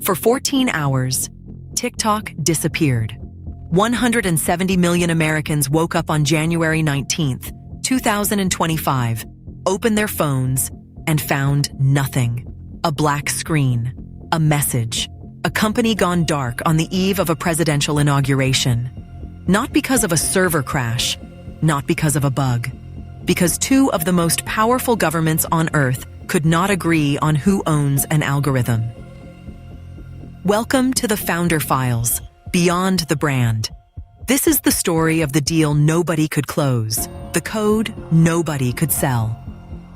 For 14 hours, TikTok disappeared. 170 million Americans woke up on January 19th, 2025, opened their phones, and found nothing. A black screen, a message, a company gone dark on the eve of a presidential inauguration. Not because of a server crash, not because of a bug, because two of the most powerful governments on Earth could not agree on who owns an algorithm. Welcome to the Founder Files, Beyond the Brand. This is the story of the deal nobody could close, the code nobody could sell,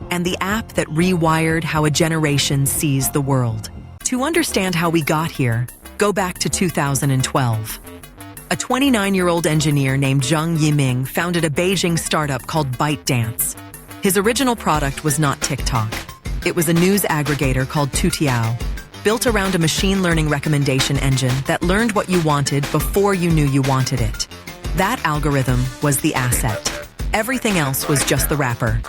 and the app that rewired how a generation sees the world. To understand how we got here, go back to 2012. A 29-year-old engineer named Zhang Yiming founded a Beijing startup called ByteDance. His original product was not TikTok. It was a news aggregator called Toutiao, built around a machine learning recommendation engine that learned what you wanted before you knew you wanted it. That algorithm was the asset. Everything else was just the wrapper.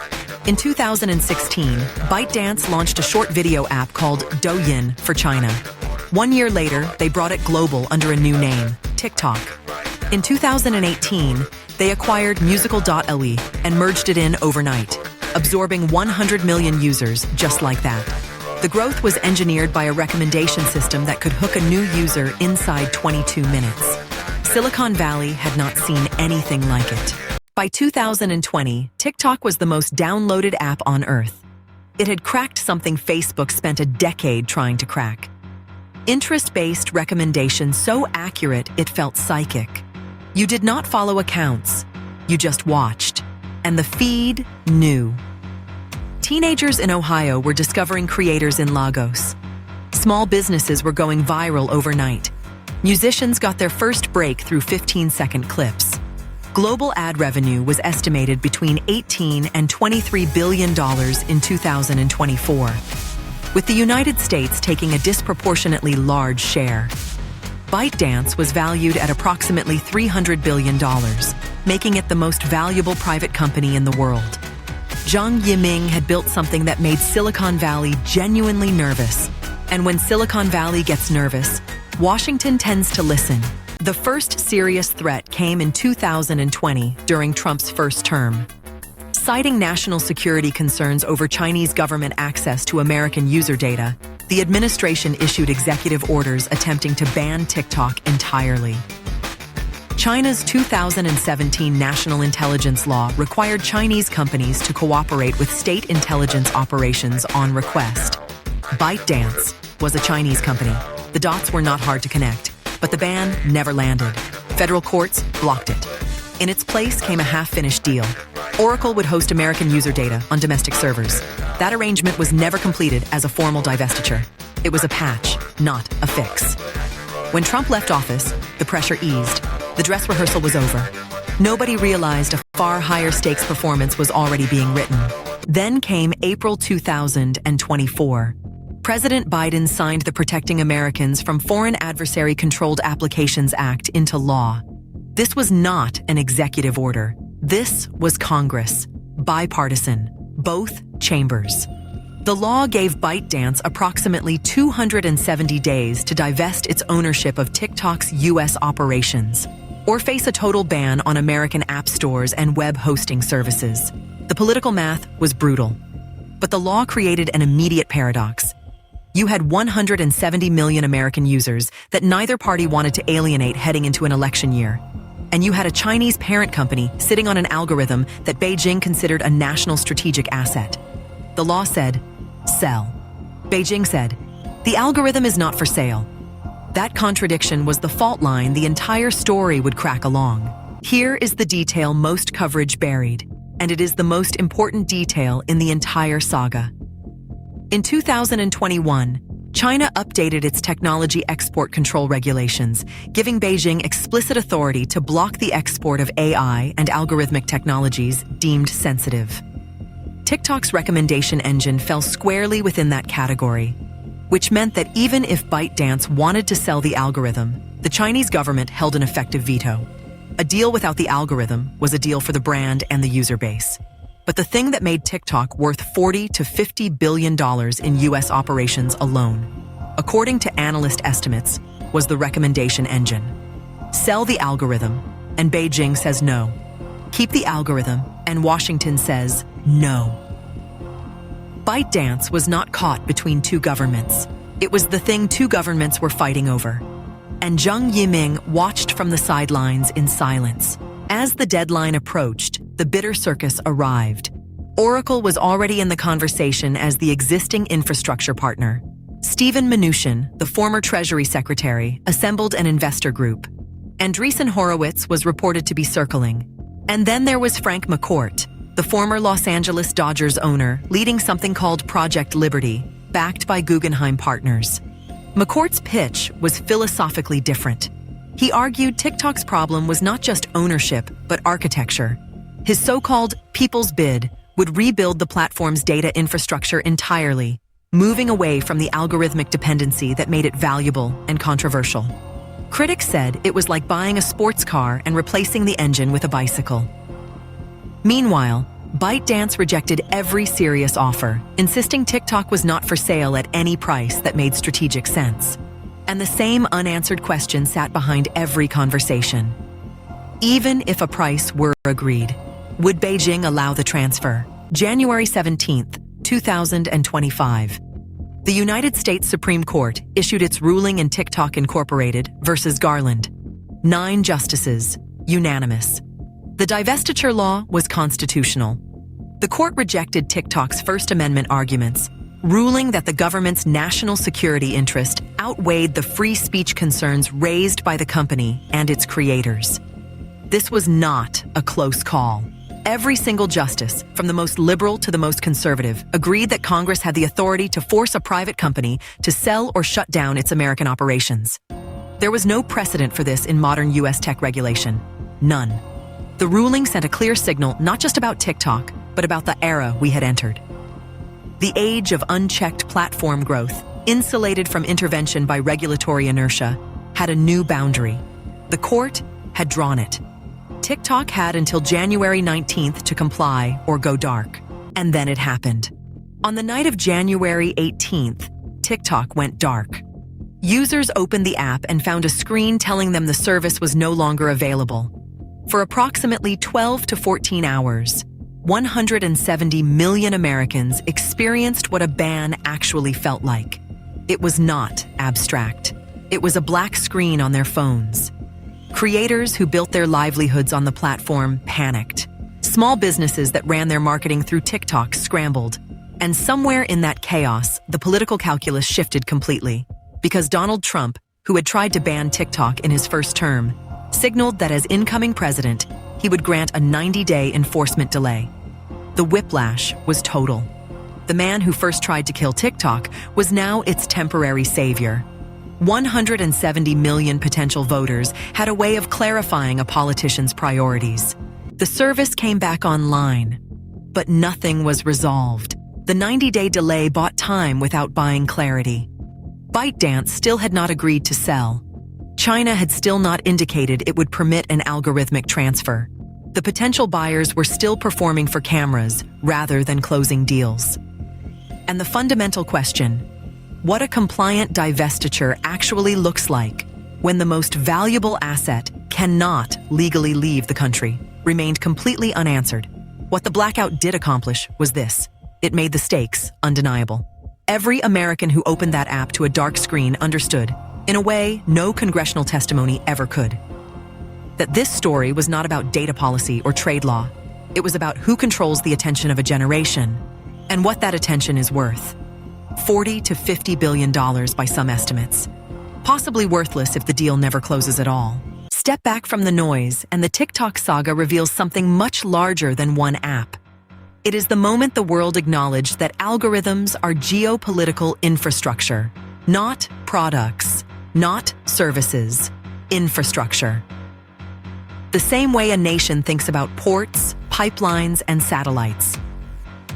In 2016, ByteDance launched a short video app called Douyin for China. 1 year later, they brought it global under a new name, TikTok. In 2018, they acquired musical.ly and merged it in overnight, absorbing 100 million users just like that. The growth was engineered by a recommendation system that could hook a new user inside 22 minutes. Silicon Valley had not seen anything like it. By 2020, TikTok was the most downloaded app on Earth. It had cracked something Facebook spent a decade trying to crack. Interest-based recommendations so accurate it felt psychic. You did not follow accounts, you just watched. And the feed knew. Teenagers in Ohio were discovering creators in Lagos. Small businesses were going viral overnight. Musicians got their first break through 15-second clips. Global ad revenue was estimated between $18 and $23 billion in 2024, with the United States taking a disproportionately large share. ByteDance was valued at approximately $300 billion, making it the most valuable private company in the world. Zhang Yiming had built something that made Silicon Valley genuinely nervous. And when Silicon Valley gets nervous, Washington tends to listen. The first serious threat came in 2020 during Trump's first term. Citing national security concerns over Chinese government access to American user data, the administration issued executive orders attempting to ban TikTok entirely. China's 2017 national intelligence law required Chinese companies to cooperate with state intelligence operations on request. ByteDance was a Chinese company. The dots were not hard to connect, but the ban never landed. Federal courts blocked it. In its place came a half-finished deal. Oracle would host American user data on domestic servers. That arrangement was never completed as a formal divestiture. It was a patch, not a fix. When Trump left office, the pressure eased. The dress rehearsal was over. Nobody realized a far higher stakes performance was already being written. Then came April 2024. President Biden signed the Protecting Americans from Foreign Adversary-Controlled Applications Act into law. This was not an executive order. This was Congress, bipartisan, both chambers. The law gave ByteDance approximately 270 days to divest its ownership of TikTok's U.S. operations, or face a total ban on American app stores and web hosting services. The political math was brutal, but the law created an immediate paradox. You had 170 million American users that neither party wanted to alienate heading into an election year. And you had a Chinese parent company sitting on an algorithm that Beijing considered a national strategic asset. The law said, sell. Beijing said, the algorithm is not for sale. That contradiction was the fault line the entire story would crack along. Here is the detail most coverage buried, and it is the most important detail in the entire saga. In 2021, China updated its technology export control regulations, giving Beijing explicit authority to block the export of AI and algorithmic technologies deemed sensitive. TikTok's recommendation engine fell squarely within that category, which meant that even if ByteDance wanted to sell the algorithm, the Chinese government held an effective veto. A deal without the algorithm was a deal for the brand and the user base. But the thing that made TikTok worth $40 to $50 billion in U.S. operations alone according to analyst estimates, was the recommendation engine. Sell the algorithm, and Beijing says no. Keep the algorithm, and Washington says no. ByteDance was not caught between two governments. It was the thing two governments were fighting over. And Jiang Yiming watched from the sidelines in silence. As the deadline approached, the bitter circus arrived. Oracle was already in the conversation as the existing infrastructure partner. Steven Mnuchin, the former Treasury Secretary, assembled an investor group. Andreessen Horowitz was reported to be circling. And then there was Frank McCourt, the former Los Angeles Dodgers owner, leading something called Project Liberty, backed by Guggenheim Partners. McCourt's pitch was philosophically different. He argued TikTok's problem was not just ownership, but architecture. His so-called people's bid would rebuild the platform's data infrastructure entirely, moving away from the algorithmic dependency that made it valuable and controversial. Critics said it was like buying a sports car and replacing the engine with a bicycle. Meanwhile, ByteDance rejected every serious offer, insisting TikTok was not for sale at any price that made strategic sense. And the same unanswered question sat behind every conversation. Even if a price were agreed, would Beijing allow the transfer? January 17, 2025. The United States Supreme Court issued its ruling in TikTok Incorporated versus Garland. 9 justices, unanimous. The divestiture law was constitutional. The court rejected TikTok's First Amendment arguments, ruling that the government's national security interest outweighed the free speech concerns raised by the company and its creators. This was not a close call. Every single justice, from the most liberal to the most conservative, agreed that Congress had the authority to force a private company to sell or shut down its American operations. There was no precedent for this in modern U.S. tech regulation. None. The ruling sent a clear signal not just about TikTok, but about the era we had entered. The age of unchecked platform growth, insulated from intervention by regulatory inertia, had a new boundary. The court had drawn it. TikTok had until January 19th to comply or go dark. And then it happened. On the night of January 18th, TikTok went dark. Users opened the app and found a screen telling them the service was no longer available. For approximately 12 to 14 hours, 170 million Americans experienced what a ban actually felt like. It was not abstract. It was a black screen on their phones. Creators who built their livelihoods on the platform panicked. Small businesses that ran their marketing through TikTok scrambled. And somewhere in that chaos, the political calculus shifted completely. Because Donald Trump, who had tried to ban TikTok in his first term, signaled that as incoming president, he would grant a 90-day enforcement delay. The whiplash was total. The man who first tried to kill TikTok was now its temporary savior. 170 million potential voters had a way of clarifying a politician's priorities. The service came back online, but nothing was resolved. The 90-day delay bought time without buying clarity. ByteDance still had not agreed to sell. China had still not indicated it would permit an algorithmic transfer. The potential buyers were still performing for cameras rather than closing deals. And the fundamental question, what a compliant divestiture actually looks like when the most valuable asset cannot legally leave the country, remained completely unanswered. What the blackout did accomplish was this. It made the stakes undeniable. Every American who opened that app to a dark screen understood, in a way no congressional testimony ever could, that this story was not about data policy or trade law. It was about who controls the attention of a generation and what that attention is worth. $40 to $50 billion by some estimates. Possibly worthless if the deal never closes at all. Step back from the noise, and the TikTok saga reveals something much larger than one app. It is the moment the world acknowledged that algorithms are geopolitical infrastructure, not products, not services, infrastructure. The same way a nation thinks about ports, pipelines, and satellites.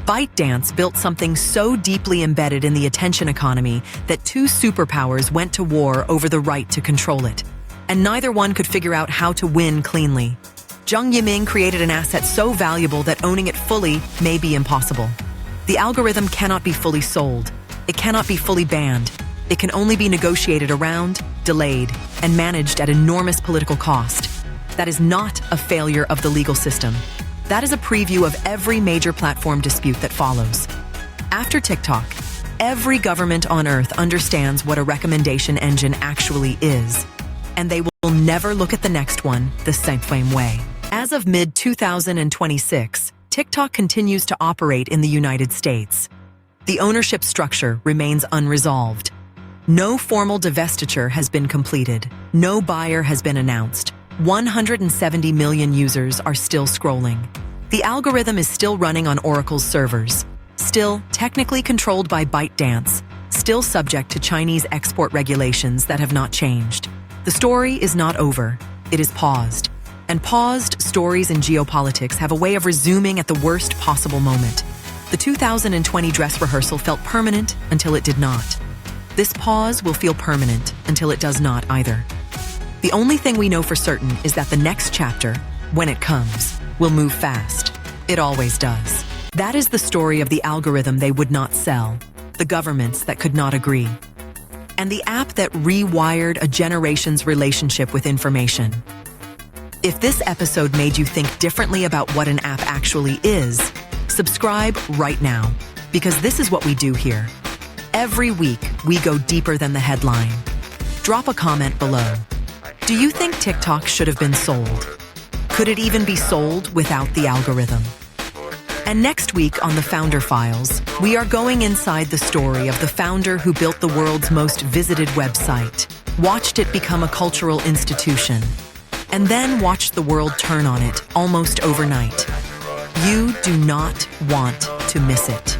ByteDance built something so deeply embedded in the attention economy that two superpowers went to war over the right to control it, and neither one could figure out how to win cleanly. Jiang Yiming created an asset so valuable that owning it fully may be impossible. The algorithm cannot be fully sold. It cannot be fully banned. It can only be negotiated around, delayed, and managed at enormous political cost. That is not a failure of the legal system. That is a preview of every major platform dispute that follows. After TikTok, every government on Earth understands what a recommendation engine actually is, and they will never look at the next one the same way. As of mid-2026, TikTok continues to operate in the United States. The ownership structure remains unresolved. No formal divestiture has been completed. No buyer has been announced. 170 million users are still scrolling. The algorithm is still running on Oracle's servers, still technically controlled by ByteDance, still subject to Chinese export regulations that have not changed. The story is not over. It is paused. And paused stories in geopolitics have a way of resuming at the worst possible moment. The 2020 dress rehearsal felt permanent until it did not. This pause will feel permanent until it does not either. The only thing we know for certain is that the next chapter, when it comes, will move fast. It always does. That is the story of the algorithm they would not sell, the governments that could not agree, and the app that rewired a generation's relationship with information. If this episode made you think differently about what an app actually is, subscribe right now, because this is what we do here. Every week, we go deeper than the headline. Drop a comment below. Do you think TikTok should have been sold? Could it even be sold without the algorithm? And next week on the Founder Files, we are going inside the story of the founder who built the world's most visited website, watched it become a cultural institution, and then watched the world turn on it almost overnight. You do not want to miss it.